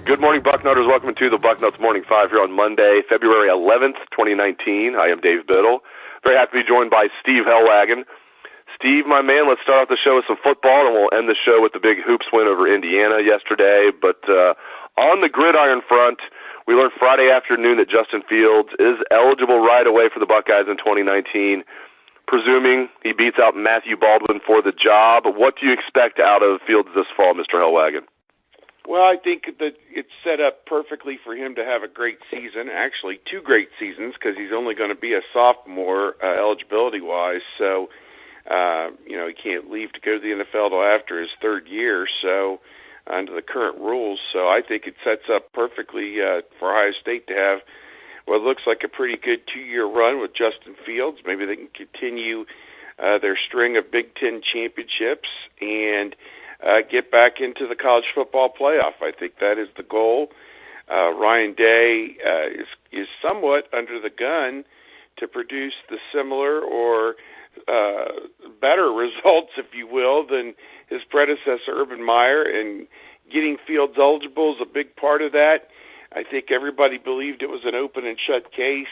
Good morning, Bucknutters. Welcome to the Bucknuts Morning 5 here on Monday, February 11th, 2019. I am Dave Biddle. Very happy to be joined by Steve Helwagen. Steve, my man, let's start off the show with some football, and we'll end the show with the big hoops win over Indiana yesterday. But on the gridiron front, we learned Friday afternoon that Justin Fields is eligible right away for the Buckeyes in 2019, presuming he beats out Matthew Baldwin for the job. What do you expect out of Fields this fall, Mr. Helwagen? Well, I think that it's set up perfectly for him to have a great season, actually 2 great seasons, because he's only going to be a sophomore eligibility-wise. So, he can't leave to go to the NFL till after his 3rd year, so under the current rules. So I think it sets up perfectly for Ohio State to have what looks like a pretty good 2-year run with Justin Fields. Maybe they can continue their string of Big Ten championships and get back into the college football playoff. I think that is the goal. Ryan Day is somewhat under the gun to produce the similar or better results, if you will, than his predecessor, Urban Meyer, and getting Fields eligible is a big part of that. I think everybody believed it was an open and shut case,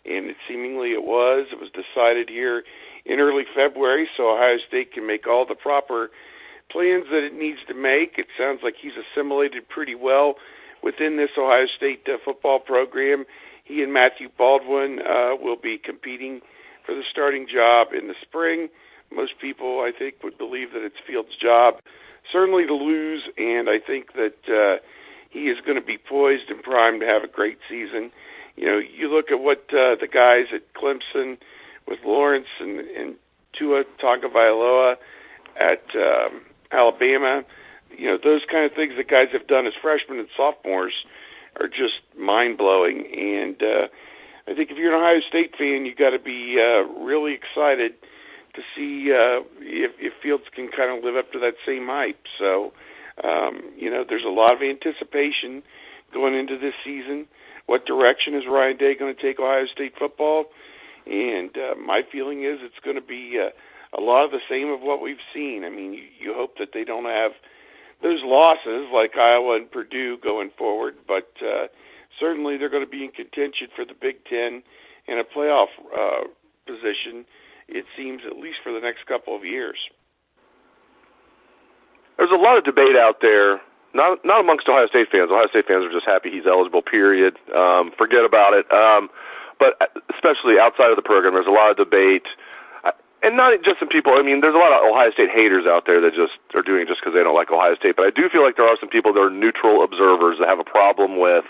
and seemingly it was. It was decided here in early February, so Ohio State can make all the proper plans that it needs to make. It sounds like he's assimilated pretty well within this Ohio State football program. He and Matthew Baldwin will be competing for the starting job in the spring. Most people, I think, would believe that it's Fields' job, certainly to lose, and I think that he is going to be poised and primed to have a great season. You look at what the guys at Clemson with Lawrence and Tua Tagovailoa at Alabama, those kind of things that guys have done as freshmen and sophomores are just mind-blowing. And I think if you're an Ohio State fan, you've got to be really excited to see if Fields can kind of live up to that same hype. So, there's a lot of anticipation going into this season. What direction is Ryan Day going to take Ohio State football? And my feeling is it's going to be a lot of the same of what we've seen. I mean, you hope that they don't have those losses like Iowa and Purdue going forward, but certainly they're going to be in contention for the Big Ten and a playoff position, it seems, at least for the next couple of years. There's a lot of debate out there, not amongst Ohio State fans. Ohio State fans are just happy he's eligible, period. Forget about it. But especially outside of the program, there's a lot of debate. And not just some people, there's a lot of Ohio State haters out there that just are doing it just because they don't like Ohio State. But I do feel like there are some people that are neutral observers that have a problem with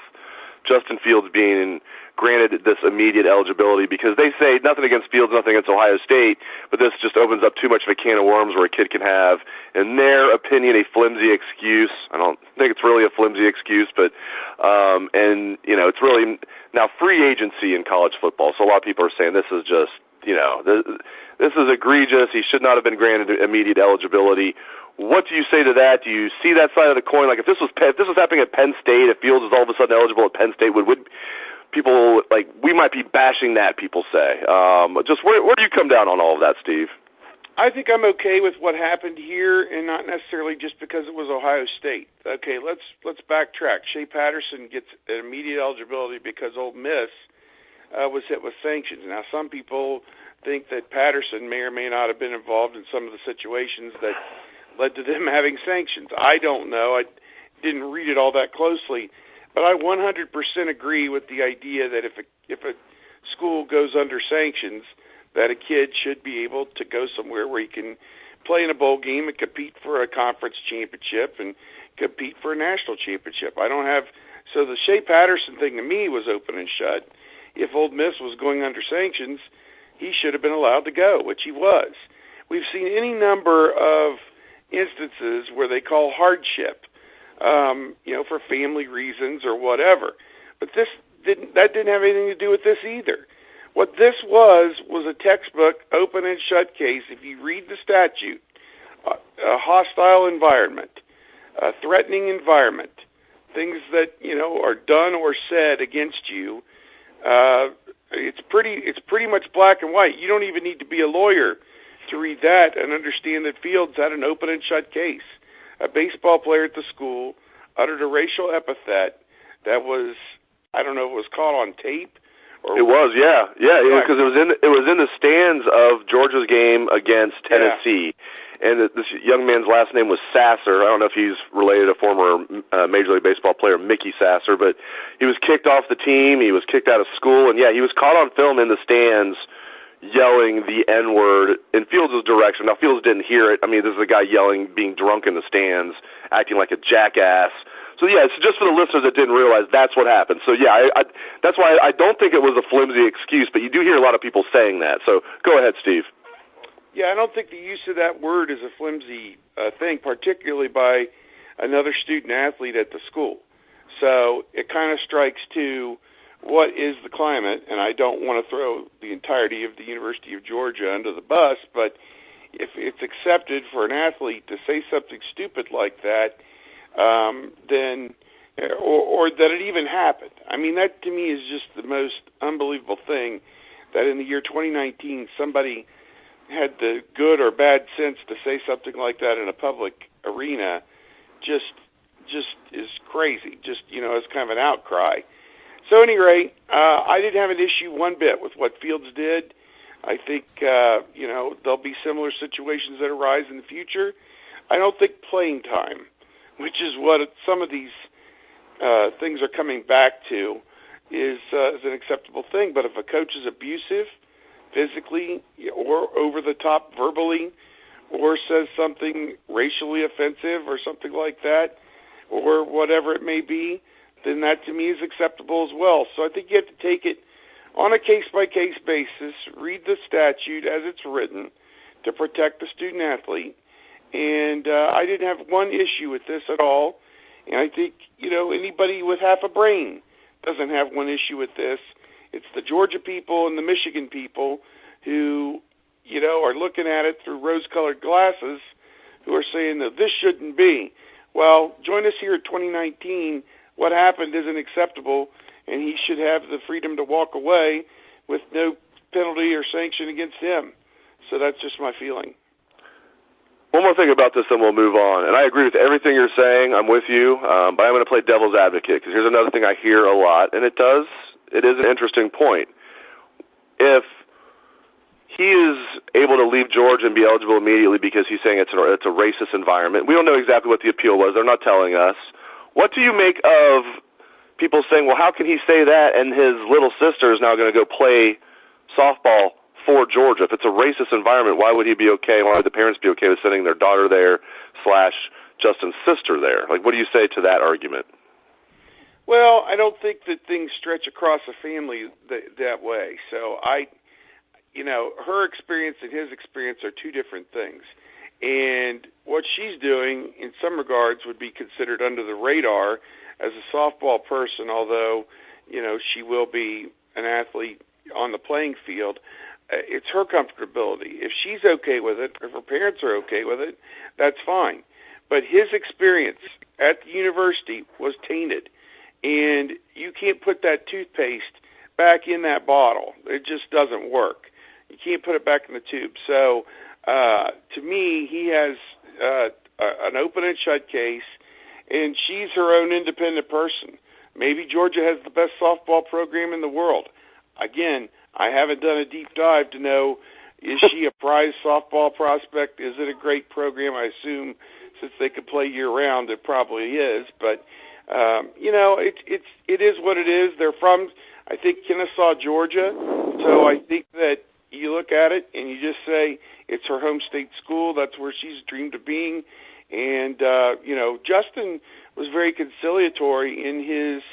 Justin Fields being granted this immediate eligibility because they say nothing against Fields, nothing against Ohio State, but this just opens up too much of a can of worms where a kid can have, in their opinion, a flimsy excuse. I don't think it's really a flimsy excuse, but it's really now free agency in college football. So a lot of people are saying this is just, this is egregious. He should not have been granted immediate eligibility. What do you say to that? Do you see that side of the coin? Like if this was happening at Penn State, if Fields is all of a sudden eligible at Penn State, would people we might be bashing that? People say. Just where do you come down on all of that, Steve? I think I'm okay with what happened here, and not necessarily just because it was Ohio State. Okay, let's backtrack. Shea Patterson gets an immediate eligibility because Ole Miss was hit with sanctions. Now, some people think that Patterson may or may not have been involved in some of the situations that led to them having sanctions. I don't know. I didn't read it all that closely. But I 100% agree with the idea that if a school goes under sanctions, that a kid should be able to go somewhere where he can play in a bowl game and compete for a conference championship and compete for a national championship. So the Shea Patterson thing to me was open and shut. If Ole Miss was going under sanctions, he should have been allowed to go, which he was. We've seen any number of instances where they call hardship, for family reasons or whatever. But that didn't have anything to do with this either. What this was a textbook open and shut case. If you read the statute, a hostile environment, a threatening environment, things that, are done or said against you, it's pretty much black and white. You don't even need to be a lawyer to read that and understand that Fields had an open and shut case. A baseball player at the school uttered a racial epithet that was, I don't know if it was caught on tape. It was, yeah, because it was in the stands of Georgia's game against Tennessee, and this young man's last name was Sasser. I don't know if he's related to former Major League Baseball player Mickey Sasser, but he was kicked off the team. He was kicked out of school, and he was caught on film in the stands yelling the N-word in Fields' direction. Now, Fields didn't hear it. I mean, this is a guy yelling, being drunk in the stands, acting like a jackass. So, it's just for the listeners that didn't realize that's what happened. So, that's why I don't think it was a flimsy excuse, but you do hear a lot of people saying that. So, go ahead, Steve. Yeah, I don't think the use of that word is a flimsy thing, particularly by another student-athlete at the school. So, it kind of strikes to what is the climate, and I don't want to throw the entirety of the University of Georgia under the bus, but if it's accepted for an athlete to say something stupid like that, then, or that it even happened. I mean, that to me is just the most unbelievable thing, that in the year 2019 somebody had the good or bad sense to say something like that in a public arena. Just is crazy. Just, it's kind of an outcry. So at any rate, I didn't have an issue one bit with what Fields did. I think, there'll be similar situations that arise in the future. I don't think playing time, which is what some of these things are coming back to, is an acceptable thing. But if a coach is abusive, physically or over the top verbally, or says something racially offensive or something like that, or whatever it may be, then that to me is acceptable as well. So I think you have to take it on a case-by-case basis, read the statute as it's written to protect the student-athlete. And I didn't have one issue with this at all. And I think, anybody with half a brain doesn't have one issue with this. It's the Georgia people and the Michigan people who, are looking at it through rose-colored glasses, who are saying that this shouldn't be. Well, join us here at 2019. What happened isn't acceptable, and he should have the freedom to walk away with no penalty or sanction against him. So that's just my feeling. One more thing about this, then we'll move on. And I agree with everything you're saying. I'm with you, but I'm going to play devil's advocate, because here's another thing I hear a lot, and it is an interesting point. If he is able to leave Georgia and be eligible immediately because he's saying it's a racist environment, we don't know exactly what the appeal was. They're not telling us. What do you make of people saying, well, how can he say that and his little sister is now going to go play softball for Georgia? If it's a racist environment, why would he be okay? Why would the parents be okay with sending their daughter there / Justin's sister there? Like, what do you say to that argument? Well, I don't think that things stretch across a family that way. So her experience and his experience are two different things. And what she's doing, in some regards, would be considered under the radar as a softball person, although, she will be an athlete on the playing field. It's her comfortability. If she's okay with it, if her parents are okay with it, that's fine. But his experience at the university was tainted, and you can't put that toothpaste back in that bottle. It just doesn't work. You can't put it back in the tube. So, to me, he has an open and shut case, and she's her own independent person. Maybe Georgia has the best softball program in the world. Again, I haven't done a deep dive to know, is she a prize softball prospect? Is it a great program? I assume since they could play year-round, it probably is. But, it is what it is. They're from, I think, Kennesaw, Georgia. So I think that you look at it and you just say it's her home state school. That's where she's dreamed of being. And, Justin was very conciliatory in his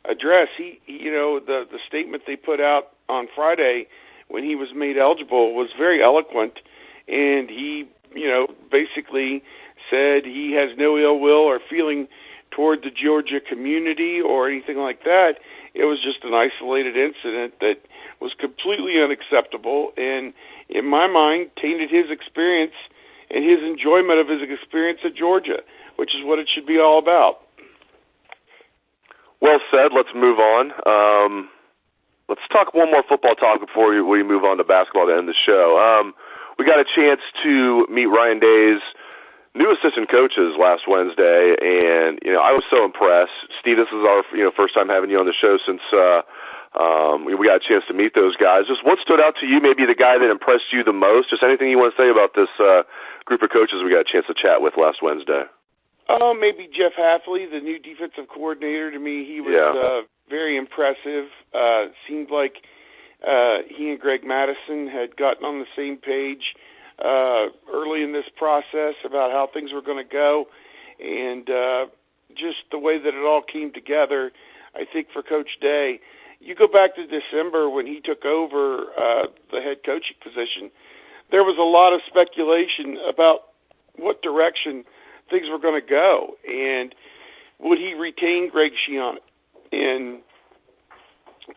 address. He the statement they put out on Friday when he was made eligible was very eloquent. And he, basically said he has no ill will or feeling toward the Georgia community or anything like that. It was just an isolated incident that was completely unacceptable and, in my mind, tainted his experience and his enjoyment of his experience at Georgia, which is what it should be all about. Well said. Let's move on. Let's talk one more football talk before we move on to basketball to end the show. We got a chance to meet Ryan Day's new assistant coaches last Wednesday, and I was so impressed. Steve, this is our first time having you on the show since we got a chance to meet those guys. Just what stood out to you? Maybe the guy that impressed you the most. Just anything you want to say about this group of coaches we got a chance to chat with last Wednesday. Maybe Jeff Hafley, the new defensive coordinator. To me, he was very impressive. Seemed like he and Greg Madison had gotten on the same page early in this process about how things were going to go, and just the way that it all came together. I think for Coach Day, you go back to December when he took over the head coaching position, there was a lot of speculation about what direction things were going to go, and would he retain Greg Schiano? And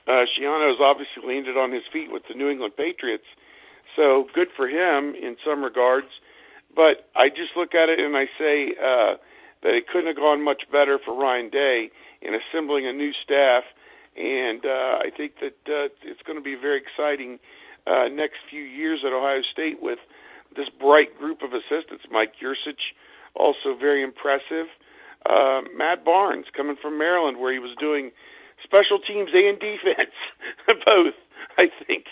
Schiano has obviously landed on his feet with the New England Patriots, so good for him in some regards. But I just look at it and I say that it couldn't have gone much better for Ryan Day in assembling a new staff, and I think that it's going to be very exciting next few years at Ohio State with this bright group of assistants. Mike Yursich, also very impressive. Matt Barnes, coming from Maryland, where he was doing special teams and defense, both, I think,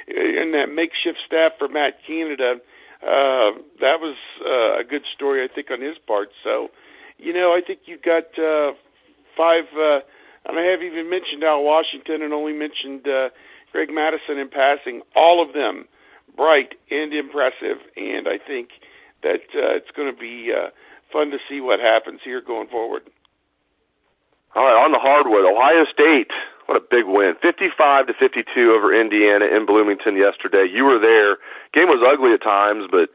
in that makeshift staff for Matt Canada. That was a good story, I think, on his part. So, I think you've got five, and I haven't even mentioned Al Washington and only mentioned Greg Madison in passing, all of them bright and impressive, and I think that it's going to be fun to see what happens here going forward. All right, on the hardwood, Ohio State, what a big win. 55-52 over Indiana in Bloomington yesterday. You were there. Game was ugly at times, but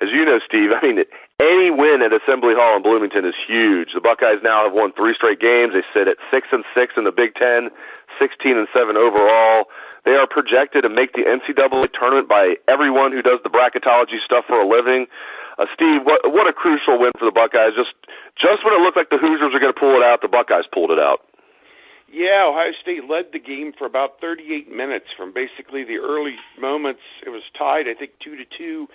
as you know, Steve, any win at Assembly Hall in Bloomington is huge. The Buckeyes now have won 3 straight games. They sit at 6-6 in the Big Ten, 16-7 overall. They are projected to make the NCAA tournament by everyone who does the bracketology stuff for a living. Steve, what a crucial win for the Buckeyes. Just when it looked like the Hoosiers were going to pull it out, the Buckeyes pulled it out. Yeah, Ohio State led the game for about 38 minutes from basically the early moments. It was tied, I think, 2-2,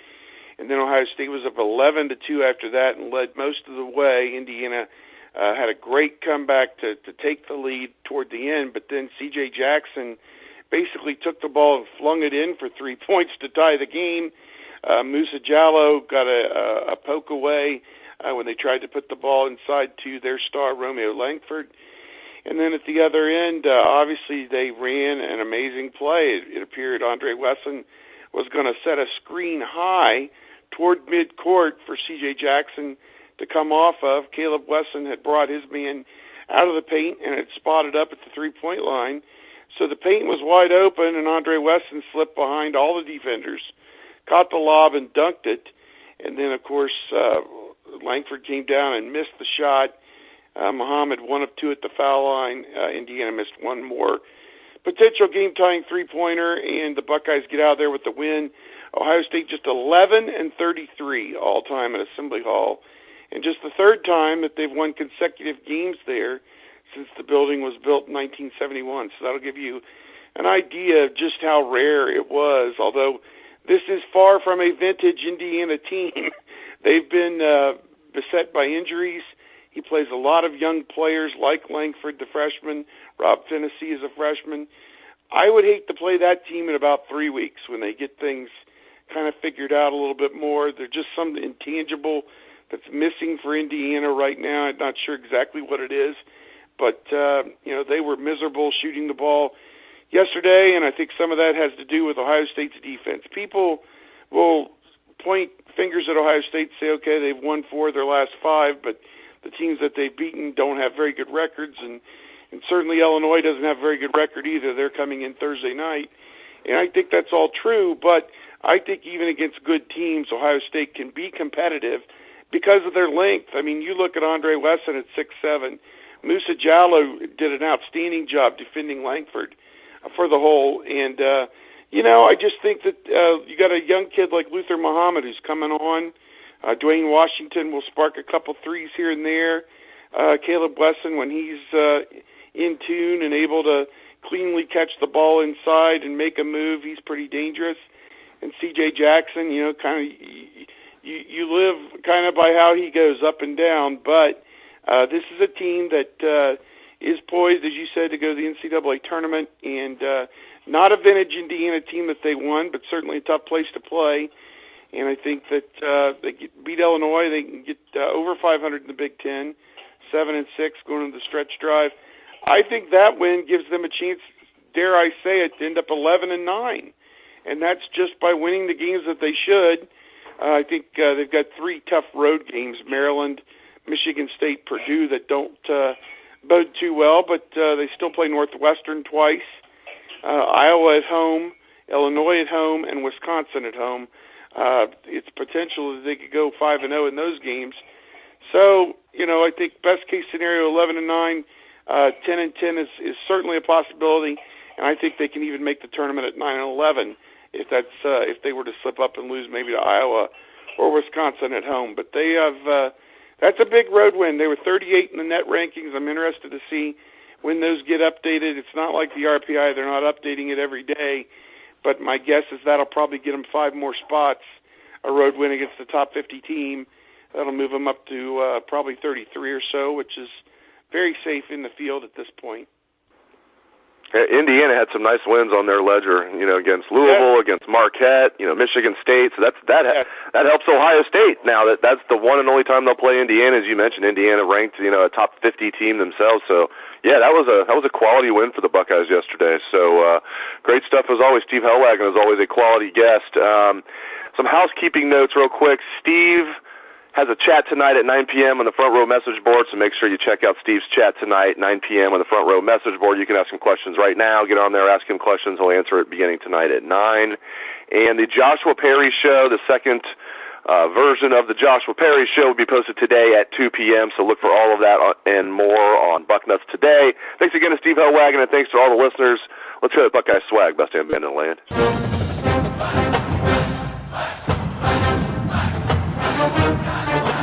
and then Ohio State was up 11-2 after that and led most of the way. Indiana had a great comeback to take the lead toward the end, but then C.J. Jackson basically took the ball and flung it in for 3 points to tie the game. Musa Jallow got a poke away when they tried to put the ball inside to their star, Romeo Langford. And then at the other end, obviously they ran an amazing play. It appeared Andre Wesson was going to set a screen high toward midcourt for C.J. Jackson to come off of. Caleb Wesson had brought his man out of the paint and had spotted up at the three-point line. So the paint was wide open, and Andre Wesson slipped behind all the defenders, caught the lob and dunked it. And then, of course, Langford came down and missed the shot. Muhammad 1 of 2 at the foul line. Indiana missed one more potential game-tying three-pointer, and the Buckeyes get out of there with the win. Ohio State just 11-33 all-time at Assembly Hall, and just the third time that they've won consecutive games there since the building was built in 1971. So that'll give you an idea of just how rare it was, although this is far from a vintage Indiana team. They've been beset by injuries. He plays a lot of young players like Langford, the freshman. Rob Finnessy is a freshman. I would hate to play that team in about 3 weeks when they get things kind of figured out a little bit more. There's just something intangible that's missing for Indiana right now. I'm not sure exactly what it is, but they were miserable shooting the ball yesterday, and I think some of that has to do with Ohio State's defense. People will point fingers at Ohio State and say, okay, they've won 4 of their last 5, but the teams that they've beaten don't have very good records, and certainly Illinois doesn't have a very good record either. They're coming in Thursday night, and I think that's all true, but I think even against good teams, Ohio State can be competitive because of their length. I mean, you look at Andre Wesson at 6'7". Musa Jallow did an outstanding job defending Langford for the hole. And, I just think that you got a young kid like Luther Muhammad who's coming on. Dwayne Washington will spark a couple threes here and there. Caleb Wesson, when he's in tune and able to cleanly catch the ball inside and make a move, he's pretty dangerous. And C.J. Jackson, kind of you live kind of by how he goes up and down. But this is a team that is poised, as you said, to go to the NCAA tournament, and not a vintage Indiana team that they won, but certainly a tough place to play. And I think that they beat Illinois. They can get over 500 in the Big Ten, 7-6 going into the stretch drive. I think that win gives them a chance, dare I say it, to end up 11-9, and that's just by winning the games that they should. I think they've got 3 tough road games: Maryland, Michigan State, Purdue, that don't bode too well, but they still play Northwestern twice, Iowa at home, Illinois at home, and Wisconsin at home. It's potential that they could go 5-0 in those games. So, I think best case scenario, 11-9, 10-10 is certainly a possibility, and I think they can even make the tournament at 9-11 if they were to slip up and lose maybe to Iowa or Wisconsin at home. But they have that's a big road win. They were 38 in the net rankings. I'm interested to see when those get updated. It's not like the RPI; they're not updating it every day. But my guess is that'll probably get them 5 more spots. A road win against the top 50 team that'll move them up to probably 33 or so, which is very safe in the field at this point. Indiana had some nice wins on their ledger, against Louisville, against Marquette, Michigan State. So that helps Ohio State. Now that's the one and only time they'll play Indiana, as you mentioned. Indiana ranked, a top 50 team themselves. So yeah, that was a quality win for the Buckeyes yesterday. So great stuff as always. Steve Helwagen is always a quality guest. Some housekeeping notes real quick. Steve has a chat tonight at 9 p.m. on the Front Row message board, so make sure you check out Steve's chat tonight, 9 p.m. on the Front Row message board. You can ask him questions right now. Get on there, ask him questions. He'll answer it beginning tonight at 9. And the Joshua Perry Show, the second version of the Joshua Perry Show, will be posted today at 2 p.m., so look for all of that and more on Bucknuts today. Thanks again to Steve Helwagen, and thanks to all the listeners. Let's hear the Buckeye swag, best damn band in the land. Come on.